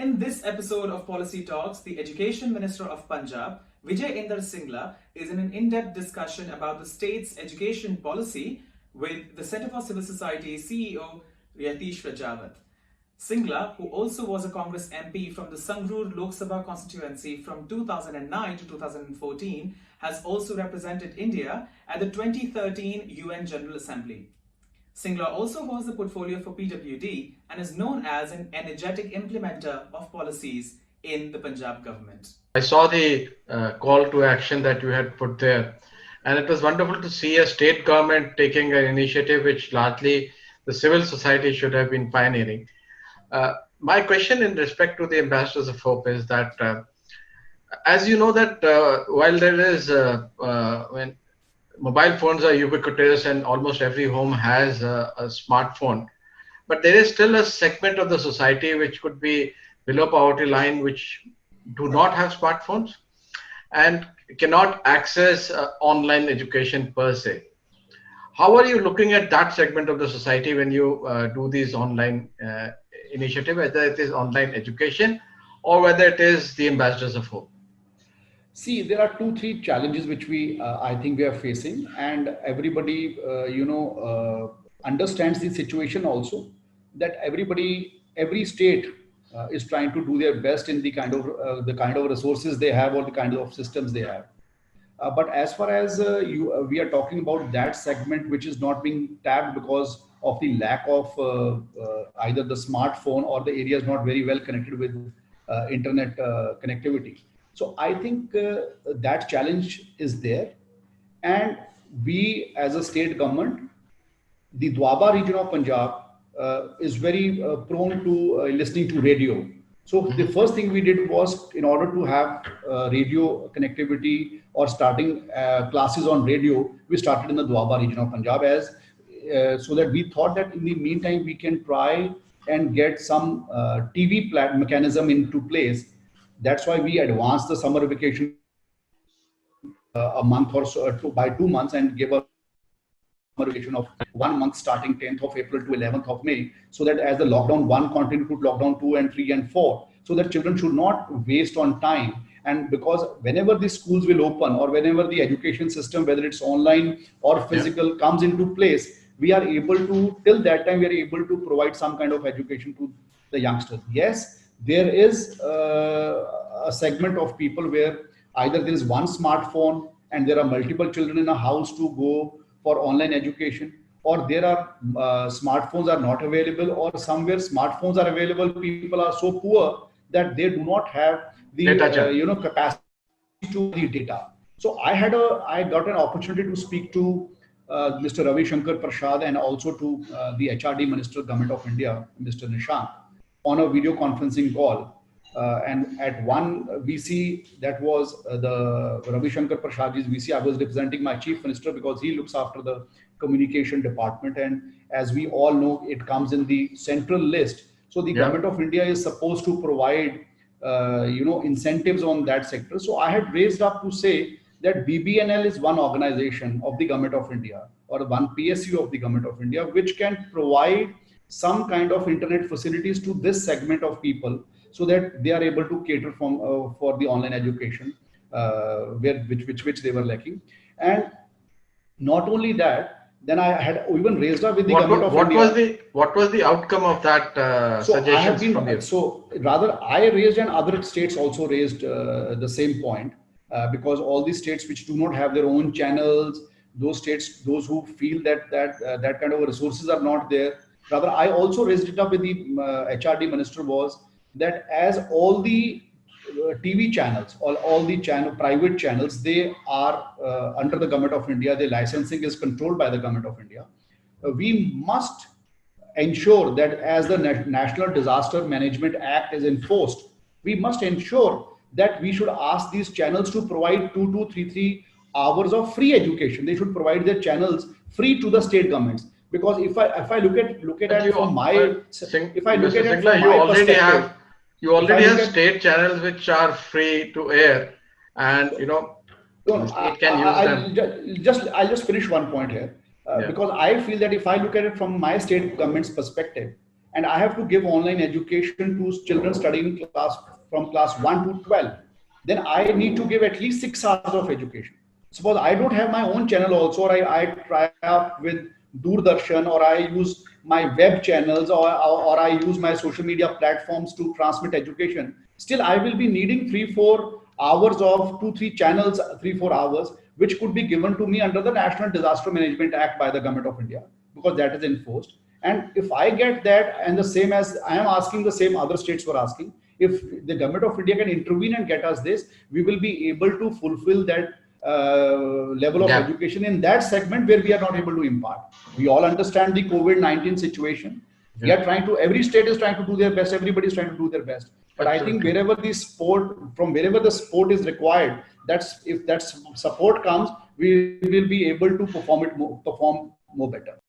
In this episode of Policy Talks, the Education Minister of Punjab, Vijay Inder Singla, is in an in-depth discussion about the state's education policy with the Centre for Civil Society CEO Talks-Yatish Singla, who also was a Congress MP from the Sangrur Lok Sabha constituency from 2009 to 2014, has also represented India at the 2013 UN General Assembly. Singla also holds the portfolio for PWD and is known as an energetic implementer of policies in the Punjab government. I saw the call to action that you had put there, and it was wonderful to see a state government taking an initiative which largely the civil society should have been pioneering. My question in respect to the Ambassadors of Hope is that, as you know, that while there is when mobile phones are ubiquitous and almost every home has a smartphone, but there is still a segment of the society which could be below poverty line which do not have smartphones and cannot access online education per se. How are you looking at that segment of the society when you do these online initiative, whether it is online education or whether it is the Ambassadors of Hope? See, there are 2-3 challenges which I think we are facing, and everybody, understands the situation also, that every state is trying to do their best in the kind of resources they have or the kind of systems they have. But as far as we are talking about that segment which is not being tapped because of the lack of either the smartphone or the area is not very well connected with internet connectivity. So I think that challenge is there, and we as a state government, the Doaba region of Punjab is very prone to listening to radio. So the first thing we did was, in order to have radio connectivity or starting classes on radio, we started in the Doaba region of Punjab so that we thought that in the meantime we can try and get some TV mechanism into place. That's why we advanced the summer vacation a month or so by 2 months and gave a summer vacation of 1 month starting 10th of April to 11th of May, so that as the lockdown 1 continued to lockdown 2 and 3 and 4, so that children should not waste on time. And because whenever the schools will open or whenever the education system, whether it's online or physical, comes into place, we are able to, till that time, we are able to provide some kind of education to the youngsters. Yes, there is a segment of people where either there is one smartphone and there are multiple children in a house to go for online education, or there are smartphones are not available, or somewhere smartphones are available. People are so poor that they do not have the capacity to the data. So I got an opportunity to speak to Mr. Ravi Shankar Prasad and also to the HRD Minister, Government of India, Mr. Nishant, on a video conferencing call. And at one VC, that was the Ravi Shankar Prasad's VC, I was representing my Chief Minister because he looks after the communication department. And as we all know, it comes in the central list. So the Government of India is supposed to provide, incentives on that sector. So I had raised up to say that BBNL is one organization of the Government of India or one PSU of the Government of India, which can provide some kind of internet facilities to this segment of people, so that they are able to cater for the online education, which they were lacking. And not only that, then I had even raised up with the Government of India. What was the outcome of that suggestions from you? So rather, I raised and other states also raised the same point, because all these states which do not have their own channels, those states, those who feel that kind of resources are not there. Rather, I also raised it up with the HRD Minister, was that as all the TV channels, all the private channels, they are under the Government of India, the licensing is controlled by the Government of India. We must ensure that as the National Disaster Management Act is enforced, we must ensure that we should ask these channels to provide 2 to 3 hours of free education. They should provide their channels free to the state governments. Because if I look at it from my, if I look at it from my perspective, you already have state channels which are free to air, and it can use them. I'll just finish one point here, because I feel that if I look at it from my state government's perspective, and I have to give online education to children studying from class 1 to 12, then I need to give at least 6 hours of education. Suppose I don't have my own channel also, or I try up with Doordarshan, or I use my web channels, or I use my social media platforms to transmit education. Still, I will be needing 3-4 hours of 2-3 channels, 3-4 hours, which could be given to me under the National Disaster Management Act by the Government of India, because that is enforced. And if I get that, and the same as I am asking, the same other states were asking, if the Government of India can intervene and get us this, we will be able to fulfill that level of education in that segment where we are not able to impart. We all understand the COVID-19 situation. We are trying to, every state is trying to do their best, everybody is trying to do their best. But I think wherever the sport, from wherever the sport is required, if that support comes, we will be able to perform more better.